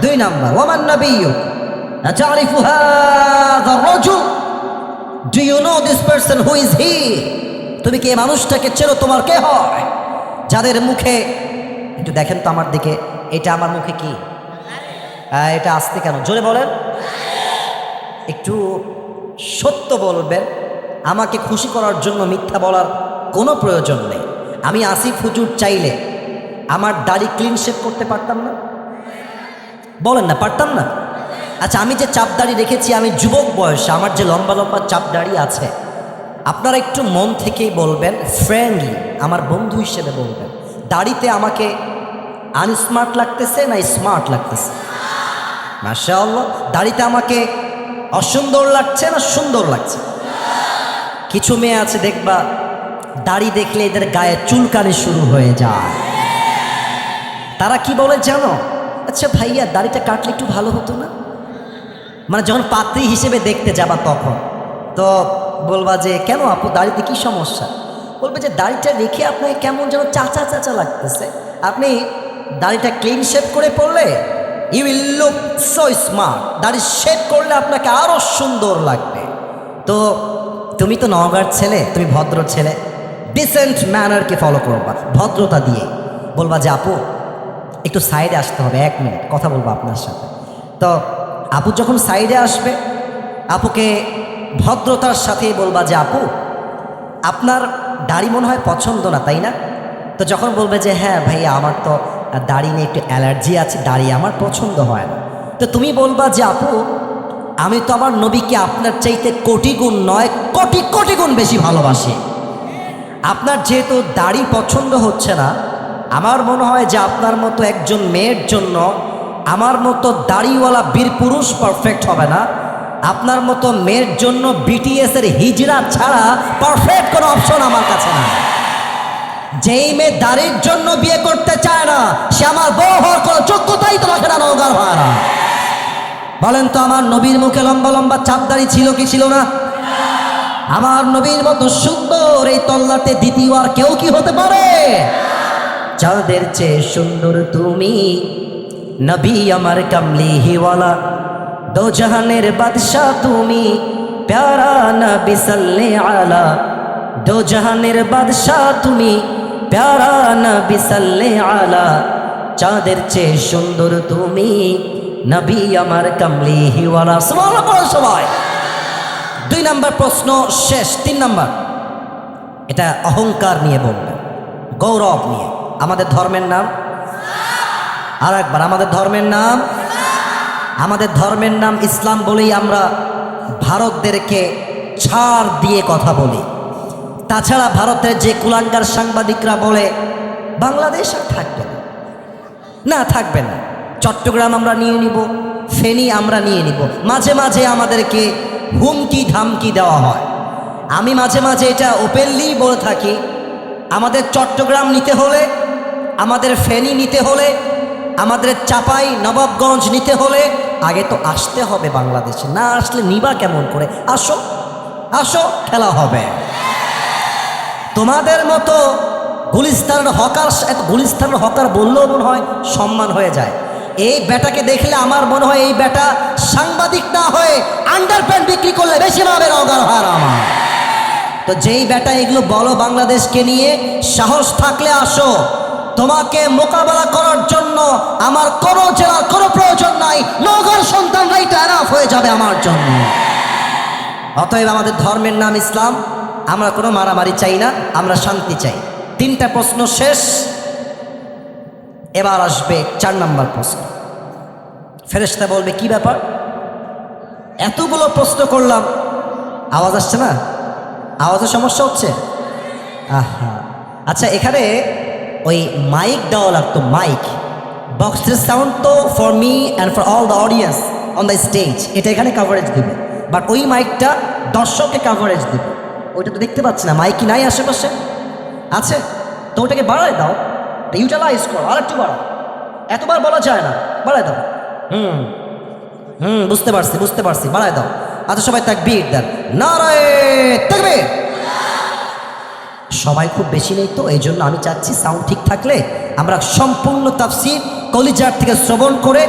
দুই নাম্বার, ওয়ামান নাবিয়্যুক আতারিফু হাযা রাজুল, do you know this person, who is he? তুমি কি এই মানুষটাকে চেনো? তোমার কে হয়? যাদের মুখে, একটু দেখেন তো আমার দিকে, এটা আমার মুখে কি? এটা আসতে কেন? জোরে বলেন। একটু সত্য বলবেন, আমাকে খুশি করার জন্য মিথ্যা বলার কোনো প্রয়োজন নেই। আমি আসিফ হুজুর চাইলে আমার দাড়ি ক্লিন শেভ করতে পারতাম না? বলেন না, পারতাম না? আচ্ছা, আমি যে চাপ দাড়ি রেখেছি, আমি যুবক বয়সে আমার যে লম্বা লম্বা চাপ দাড়ি আছে, আপনারা একটু মন থেকেই বলবেন, ফ্রেন্ডলি, আমার বন্ধু হিসেবে বলবেন, দাড়িতে আমাকে আনস্মার্ট লাগতেছে না স্মার্ট লাগতেছে? মাশাআল্লাহ। দাড়িতে আমাকে অসুন্দর লাগছে না সুন্দর লাগছে? কিছু মেয়ে আছে দেখবা, দাড়ি দেখলে এদের গায়ে চুলকানি শুরু হয়ে যায়। তারা কি বলে জানো? আচ্ছা ভাইয়া, দাড়িটা কাটলে একটু ভালো হতো না? মানে যখন পাত্রী হিসেবে দেখতে যাবা তখন তো বলবা যে, কেন আপু, দাড়িতে কি সমস্যা? বলবে যে, দাড়িটা রেখে আপনাকে কেমন যেন চাচা চাচা লাগতেছে। আপনি দাড়িটা ক্লিন শেভ করে পড়লে you will look so smart. দাড়ি শেভ করলে আপনাকে আরও সুন্দর লাগবে। তো তুমি তো নওগাঁর ছেলে, তুমি ভদ্র ছেলে, ডিসেন্ট ম্যানারকে ফলো করবা, ভদ্রতা দিয়ে বলবা যে, আপু একটু সাইডে আসতে হবে, 1 মিনিট কথা বলবো আপনার সাথে। তো আপু যখন সাইডে আসবে, আপুকে ভদ্রতার সাথেই বলবা যে, আপু আপনার দাড়ি মনে হয় পছন্দ না, তাই না? তো যখন বলবে যে, হ্যাঁ ভাইয়া, আমার তো দাড়ি নিয়ে একটু অ্যালার্জি আছে, দাড়ি আমার পছন্দ হয় না, তো তুমি বলবা যে, আপু আমি তো আমার নবীকে আপনার চাইতে কোটি গুণ নয়, কোটি কোটি গুণ বেশি ভালোবাসি। আপনার যেহেতু দাড়ি পছন্দ হচ্ছে না, আমার মনে হয় যে আপনার মতো একজন মেয়ের জন্য আমার মতো দাড়িওয়ালা বীর পুরুষ পারফেক্ট হবে না। আপনার মতো মেয়ের জন্য বিটিএস এর হিজড়া ছাড়া পারফেক্ট কোনো অপশন আমার কাছে না। যেই মেয়ে দাড়ির জন্য বিয়ে করতে চায় না, সে আমার বউ হওয়ার কোনো যোগ্যতাই তো রাখে না। নওগাঁর ভাড়া বলেন তো, আমার নবীর মুখে লম্বা লম্বা চাপ দাড়ি ছিল কি ছিল না? আমার নবীর মতো সুন্দর এই তল্লাতে দ্বিতীয় আর কেউ কি হতে পারে? চাঁদের চেয়ে সুন্দর তুমি, নবী আমার কামলিওয়ালা, দো জাহানের বাদশা তুমি, প্যারা নবী সাল্লে আলা, দো জাহানের বাদশা তুমি, প্যারা নবী সাল্লে আলা, চাঁদের চেয়ে সুন্দর তুমি, নবী আমার কামলিওয়ালা। সুবহানাল্লাহ পড়ো সবাই। 2 নাম্বার প্রশ্ন শেষ। 3 নাম্বার, এটা অহংকার নিয়ে বলবেন, গৌরব নিয়ে। আমাদের ধর্মের নাম, আর একবার, আমাদের ধর্মের নাম, আমাদের ধর্মের নাম ইসলাম বলেই আমরা ভারতদেরকে ছাড় দিয়ে কথা বলি। তাছাড়া ভারতের যে কুলাঙ্গার সাংবাদিকরা বলে বাংলাদেশ আর থাকবে না, না থাকবে না, চট্টগ্রাম আমরা নিয়ে নিব, ফেনী আমরা নিয়ে নিব। মাঝে মাঝে আমাদেরকে হুমকি ধামকি দেওয়া হয়। আমি মাঝে মাঝে এটা ওপেনলি বলে থাকি, আমাদের চট্টগ্রাম নিতে হলে, আমাদের ফেনী নিতে হলে, আমাদের চাপাই নবাবগঞ্জ নিতে হলে আগে তো আসতে হবে বাংলাদেশে। না আসলে নিবা কেমন করে? আসো, আসো, খেলা হবে। তোমাদের মতো গুলিস্তানের হকার, গুলিস্তানের হকার বললেও মনে হয় সম্মান হয়ে যায়। এই বেটাকে দেখলে আমার মনে হয় এই বেটা সাংবাদিক না হয়ে আন্ডারপ্যান্ট বিক্রি করলে বেশি পাবে নওগাঁর হার আমার। তো যেই বেটা এগুলো বলো বাংলাদেশকে নিয়ে, সাহস থাকলে আসো। তোমাকে মোকাবেলা করার জন্য আমার কোনো জেলার কোনো প্রয়োজন নাই, নওগাঁর সন্তানরাই তো এনাফ হয়ে যাবে আমার জন্য। অতএব আমাদের ধর্মের নাম ইসলাম, আমরা কোনো মারামারি চাই না, আমরা শান্তি চাই। 3টা প্রশ্ন শেষ। এবার আসবে 4 নাম্বার প্রশ্ন। ফেরেশতা বলবে, কি ব্যাপার, এতগুলো প্রশ্ন করলাম, আওয়াজ আসছে না? আওয়াজের সমস্যা হচ্ছে? আহা, আচ্ছা, এখানে ওই মাইক দেওয়া লাগতো, মাইক বক্সের সাউন্ড তো for me and for all the audience on the stage, এটা এখানে কাভারেজ দিবে, বাট ওই মাইকটা দর্শককে কাভারেজ দিবে। ওইটা তো দেখতে পাচ্ছি না, মাইক কি নাই আশেপাশে? আছে তো, ওটাকে বাড়ায় দাও, ইউটিলাইজ করো, আর একটু বাড়াও। এতবার বলা যায় না, বাড়ায় দাও। বুঝতে পারছি, বুঝতে পারছি, বাড়ায় দাও। আচ্ছা, সবাই তাকবীর দেন, নারায়ে তাকবীর। সবাই খুব বেশি নেই তো, এই জন্য আমি চাচ্ছি সাউন্ড ঠিক থাকলে আমরা সম্পূর্ণ তাফসীর কলিজার থেকে শ্রবণ করে